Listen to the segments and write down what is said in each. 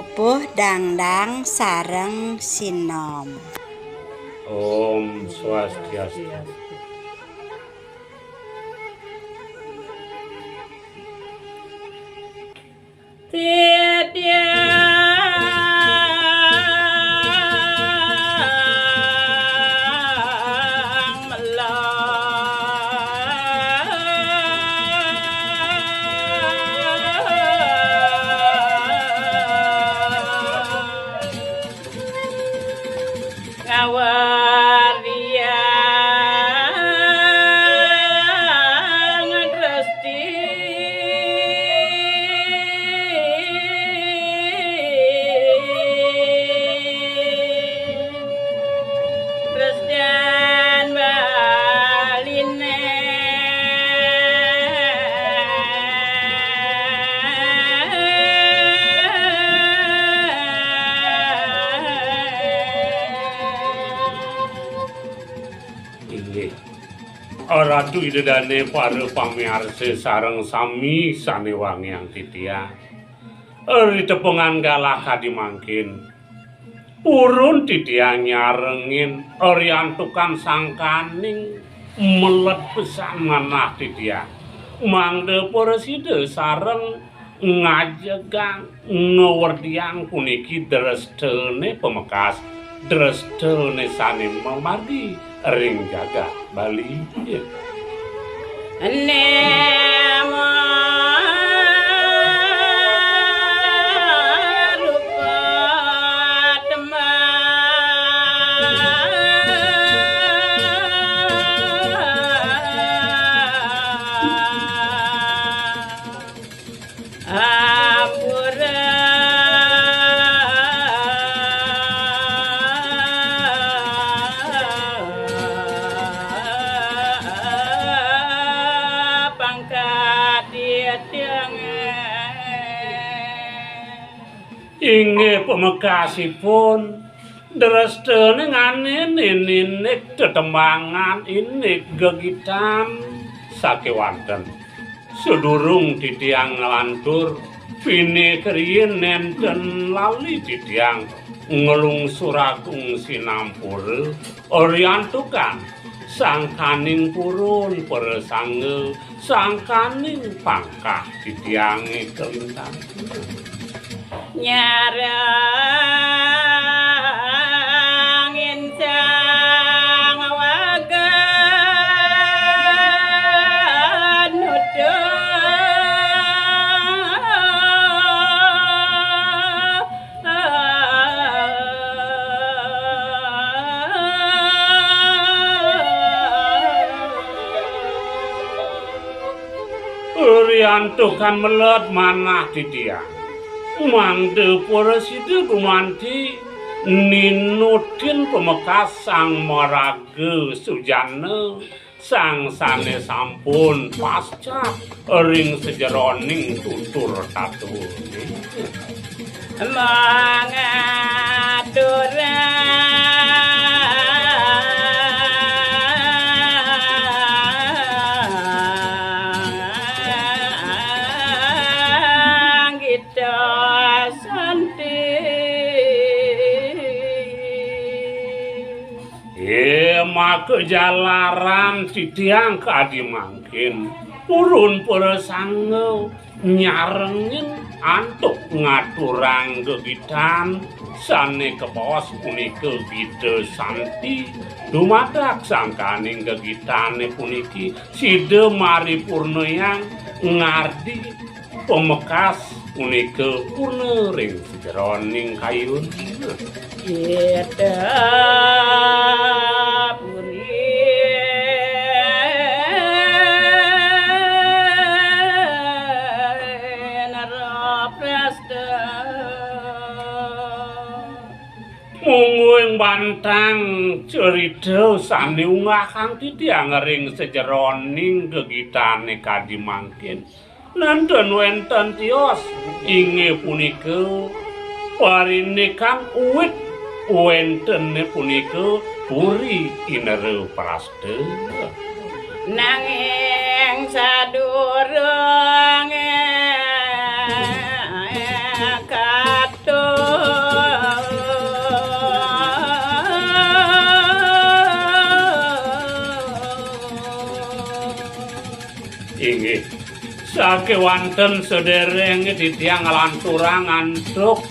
pupuh dangdang sareng sinom. Om Swastiastu. Ratu idedane para pamiarsa sareng sami sanewangi yang titiang. Ritepengan galah kadimangkin. Purun titiang nyarengin oriantukan sangkaning melet pesan manah titiang. Mangde preside sareng ngajegang ngewerdiang puniki drestene pemekas drestene sanim memargi ring jaga Bali. Nemo rupa Inggih pemekasipun drestene nganen ninik tetembangan inik gegitan sakewanten sedurung titiang ngelantur pini kriyen nenten lali titiang ngelungsuragung sinampura oriantukan sangkaning purun peresange sangkaning pangkah titiange kelintang nyarang insang wagan Uriantukan melet manah titiang mangde preside gumanti ninutin pemekas sang maraga sujana sang sane sampun pasca ring sejeroning tutur tatur maka jalaran titiang kadimangkin purun peresange nyarengin antuk ngaturang gegitan sane kepawas punike gide santi dumadak sangkaning gegitane puniki side maripurna yang ngardi pemekas punike purna ring sejeroning kayun kita mungguing bantang cerita sane ungahang titiang ring sejeroning gegitane kadimangkin nanten wenten tios inge punika parinikan uwit wentene punika puri inere praste nanging sadurunge katon sakewanten sedereng titiang lanturang antuk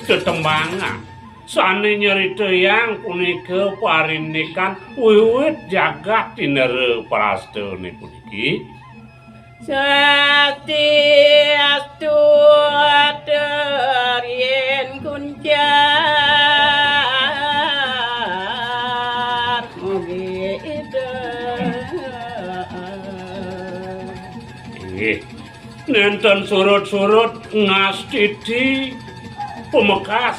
tetembangan sane nyerita yang punika parinikan wiwit jagat tinere prastane puniki Sakti astu aterien kuncar mugi ida nenten surut-surut ngastiti pemekas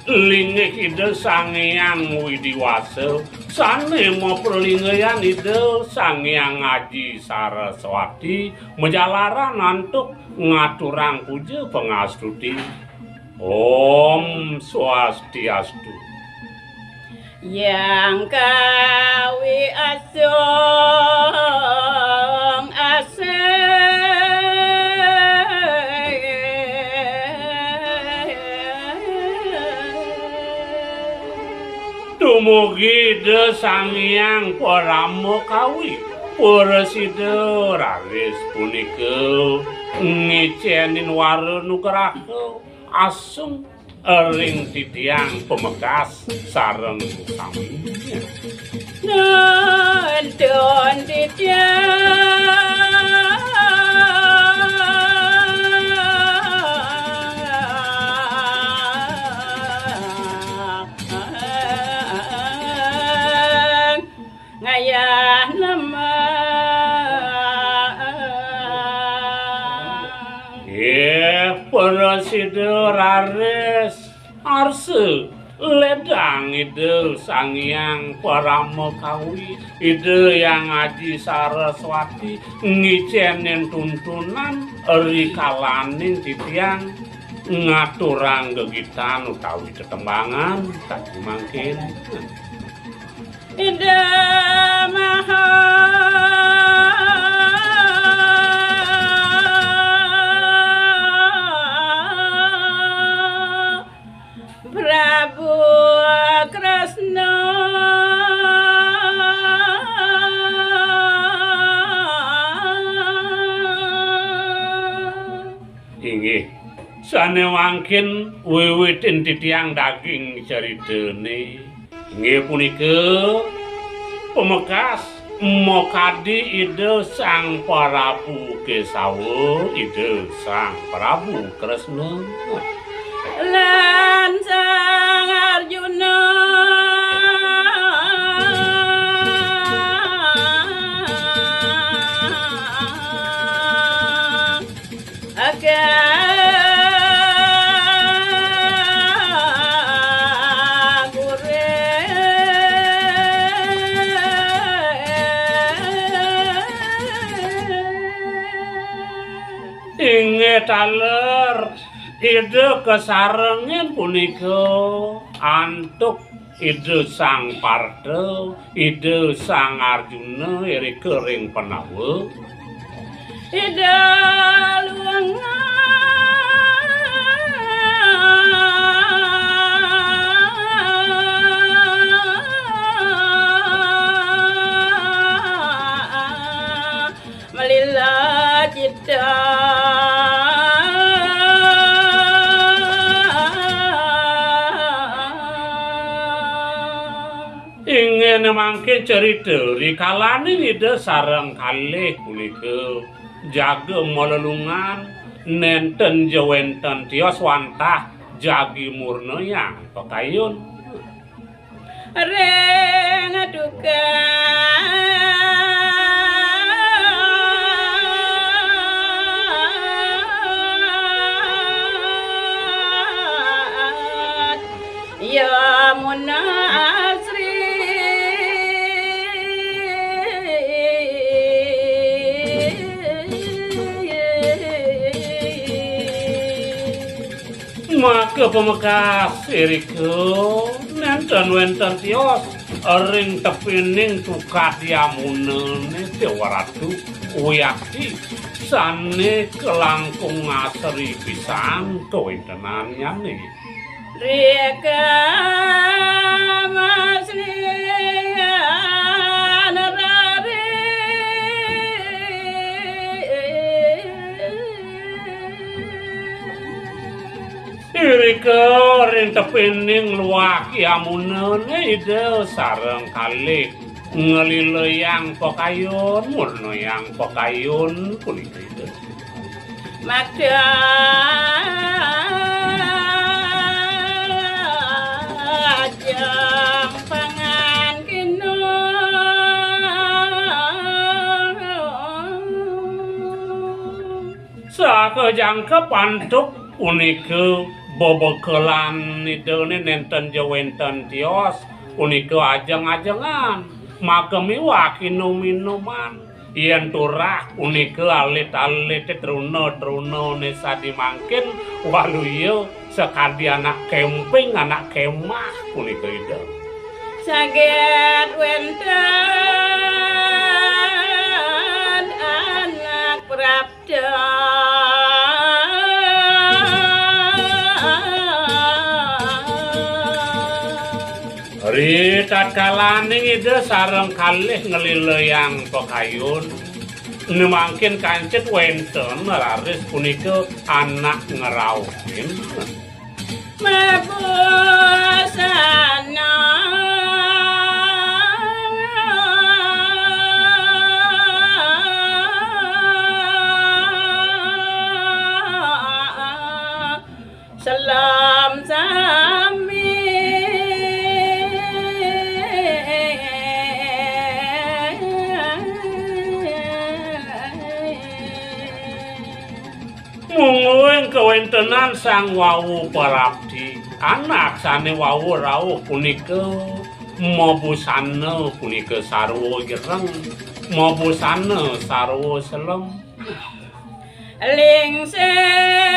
lingih ide sangyang widiwasa sane maperlingayan ide sangyang Aji Saraswati menjalaran antuk ngaturang puja pengastuti Om Swastiastu yang kawi asong Dumugi de sangyang parama kawi Puresida raris punika ngecenin wara nugraka asem ring titiang pemekas sareng saminya nonton titiang ngayah nama Puresida raris arse ledang ide sangyang parama kawi ide yang Aji Saraswati ngicenin tuntunan rikalaning titiang ngaturang gegitan utawi tetembangan kaki mangkin ida maha Prabu Kresna inggih sane wangkin wiwitin titiang daging caritane inggih punika pemekas mokadi ide Sang Prabu Kesawa ide Sang Prabu Kresna lan Sang Arjuna inget taler ide kesarengin punika antuk ide Sang Partha ide Sang Arjuna iri kering penawa ida luangan melila cita ingin mangke cerita rikalane ide sareng kalih punika jaga melelungan nenten jawenten tios wantah jagi murna yang pekayun reng duka ya munasri maka pemekas iriku nenten wenten tios ring tepining tukadiamunene Dewaratu Wiyakti sane kelangkung ngaseri pisan kawentenanyane Reka maslian rari Rika ring tepining luwak yamuneun ide sareng kalih ngelileyang pokayun murno yang pokayun punika ide. Madajang pangan kino Sakejang kepantuk punika bobokelan idene nenten jawenten tios punika ajeng-ajengan makemi wakinu minuman yen turah punika alit-alit truna-truna nesa dimangkin waluya sakadi anak camping anak kemah punika ida saged wenten anak prapta Ri tatkalaning ide sareng kalih ngelileyang pokayun nemangkin kancet wenten raris punika anak ngerauhin mabusana salam sami mungguing kewentenan sang wawu parabdi anak sane wawu rawuh punika mabusana punika sarwa ireng mabusana sarwa selem lingseruya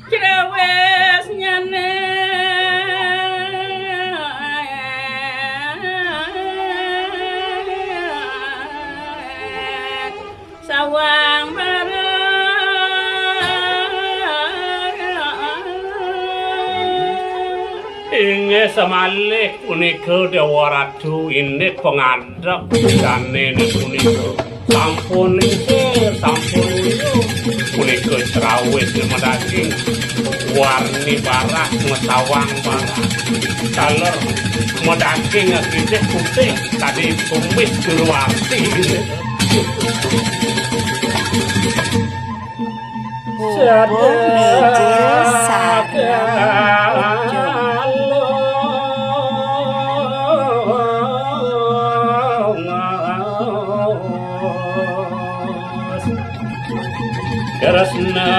jrawes nyane sawang inge semalih punika Dewa Ratu ini pengadep dane punika sampun lingsir sampun punika cerawis medaging warni barak mesawang barak kaler medaging gede putih tadi tumis keluarti Bubur mijil sareng ujuk Karasna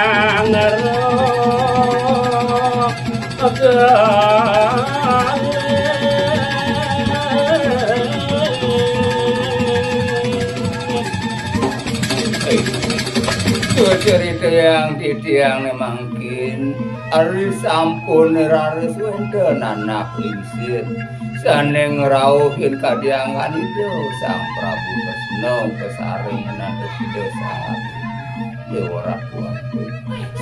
yang cerita yang titiang nemangkin ari sampun raris wenten anak lingsir sane ngrauhin kadiangan itu sang Prabu Kresna kesaring menanduk desa Dewa Ratu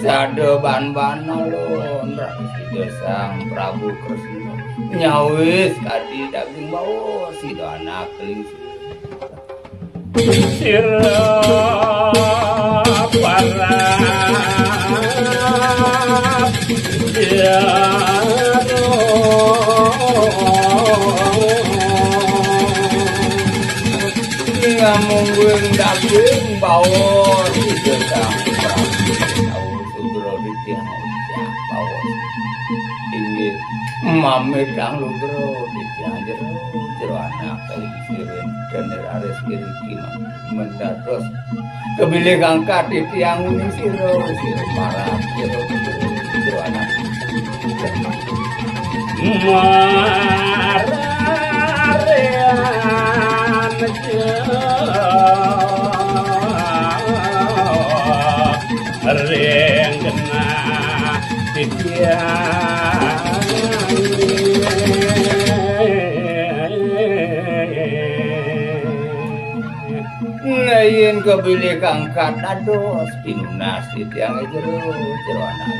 sade ban-bana lon raris desa Prabu Kresna nyawis kadi daging bawa si anak lingsir sirap parap ngamungguing daging bawa di gesang Prabu tahu sugro di tiang bawa inggih mami dang lugro di tiang jero anak sirin dan ares kiriki mendados kebilih ngangkat di tiang ini siro parah jero anak Renggena ngayen kebilih kang katados pinunas titiang jero anak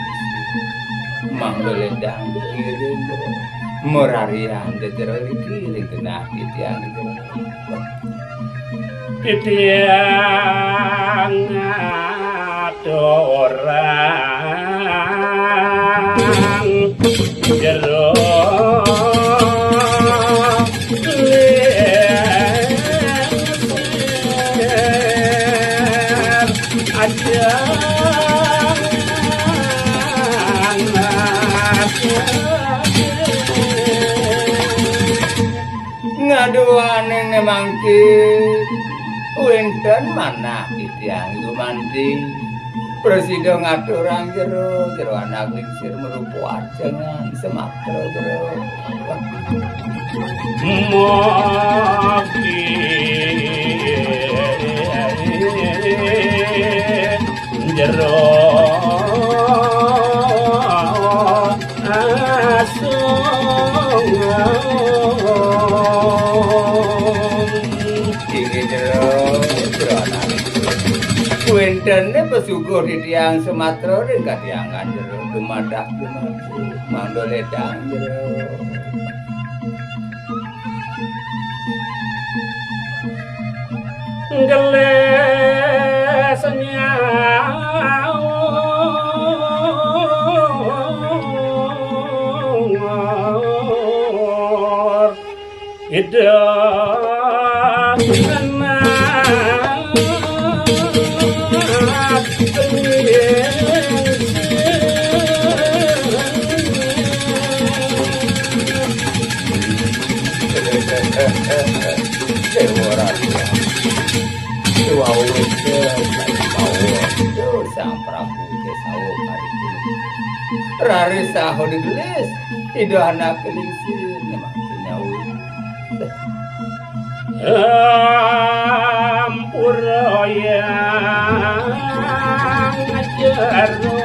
manggeledang kiring merarian jero kiring genah titiang jero titiang orang jero ngaduaning nemangki wenten manah titiang gumanti presida ngaturang jero anak lingsir merupu ajengan semakro jero moki jero Wentene pesugur di tiang Sumatera dan katiangan jero dumadak mandoledang jero geles nyawa idah sang Prabu Kesawo Karipun Rari saho digelis ido anak kelingsir memang penyawu ampura yang jero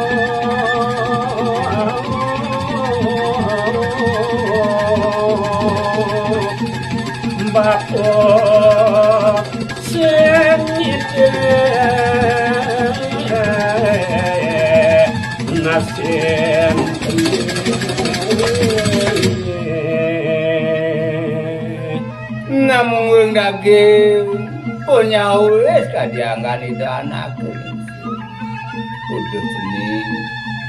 bako sing nasen namung daging punya wis kadiangan ida anak kelingsir kudu cening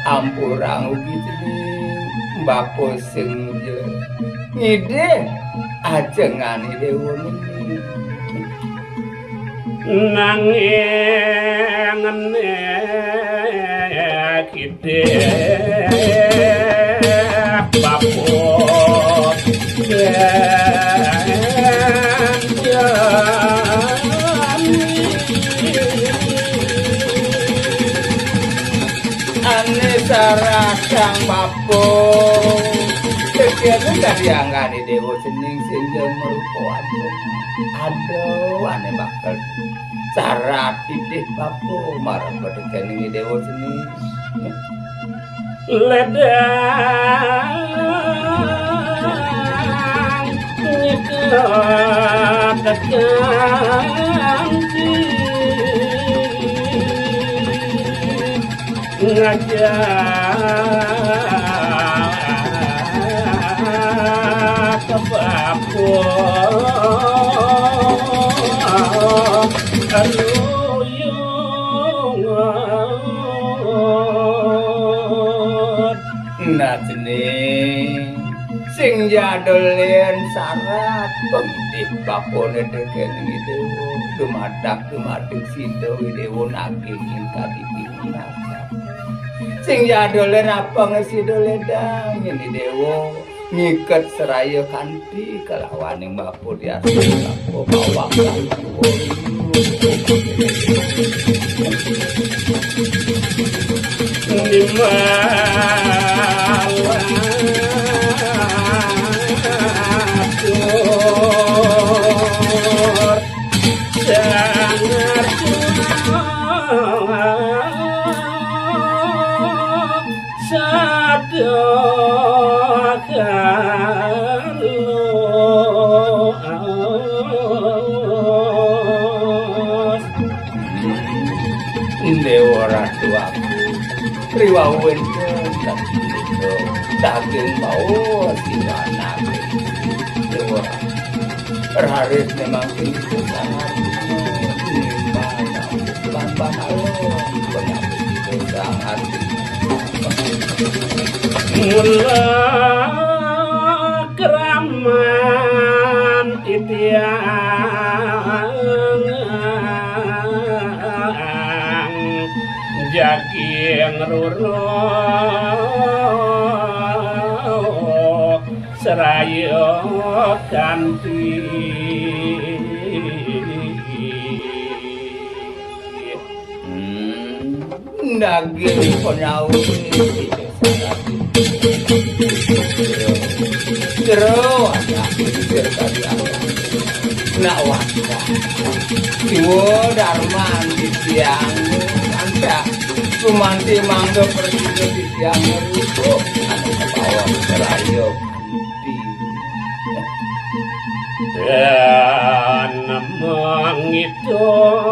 ampurang ugi cening bapo sing ngide ajengan dewa ini nanging kide bapo ane sarasang bapo kegiatan kadiangan dewa cening sing merupa aduh ane bakal cara tidih bapo marah pada kening dewa cening ledang nyekat janji ngajak kebapo Najene sing jadolen syarat pengidip bapone dekening dewa dumadak sido dewa naging kadipinah sing jadolen apa ngesido ledang ini dewa ngiket seraya kanthi kelawaning bapo di atas bapo bawah bau enten daging bau anak dewa raris memang itu sangat nimbang banyak itu sangat mula keraman titiang jaking ruro seraya kanti daging penau jero anak tadi nak wasa siwo darman di tiang anda kumanti mangga pergi di tiang itu anak bawa serayo dan menghitung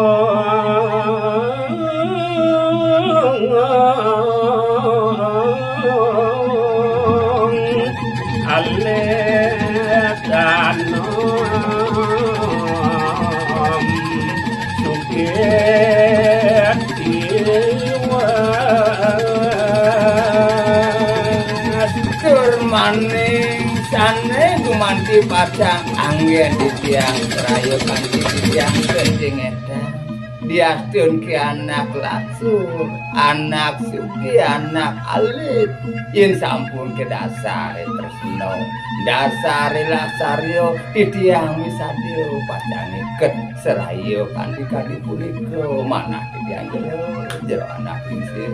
aledanom suket iwas turmaning sane gumanti pacang anggen di tiang serayo kanti di tiang kencing edan diastun ke anak laksur anak suki anak alit yen sampun ke dasar tresno dasar laksaryo di tiang misadio pacang iket serayo kanti kali punika manah di tiang jero anak pingsir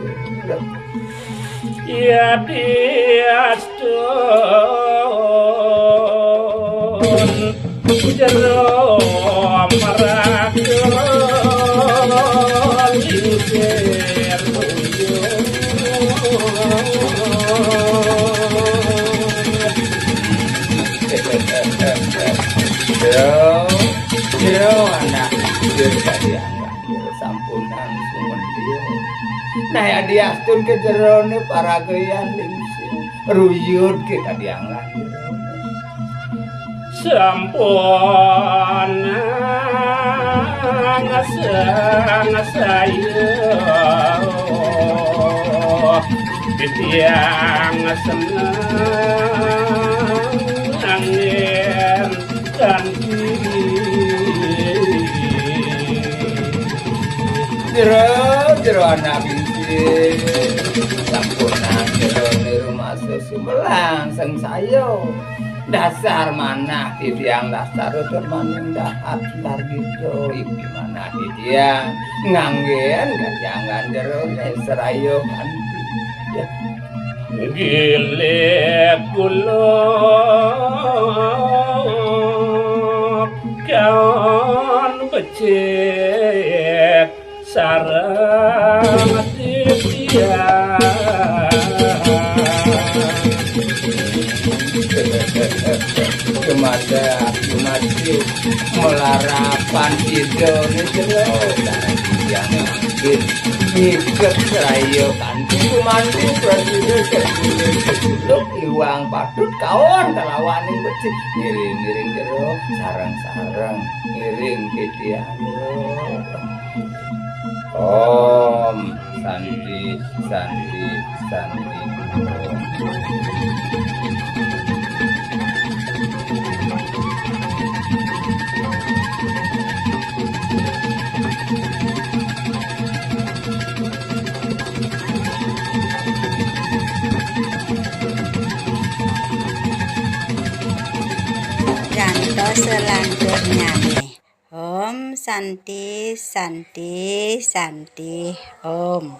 ya diastun jero marakon lingsir jero anak jero kadiangan sampunan sumendio nah ya diastun ke jerone para goyan lingsir ruyut ke kadiangan sampun ngasayo titiang seneng angin kanti jero anak pingsir sampunan jero di rumah susumelang sang sayo dasar mana di tiang dasar termaning dahat lar gitu ibu mana di tiang nganggen jangan jero serayo kanti ya gilek kulok kan becek sarang titiang kemati melarapan hidupnya jero yang mungkin ngiket serayo kanti kumanti presiden sebelum iwang patut kawan kalawaning becik ngiring jero sarang-sarang ngiring titiang Om Santi Santi Santi Canto selanjutnya nih. Om Santi Santi Santi Om.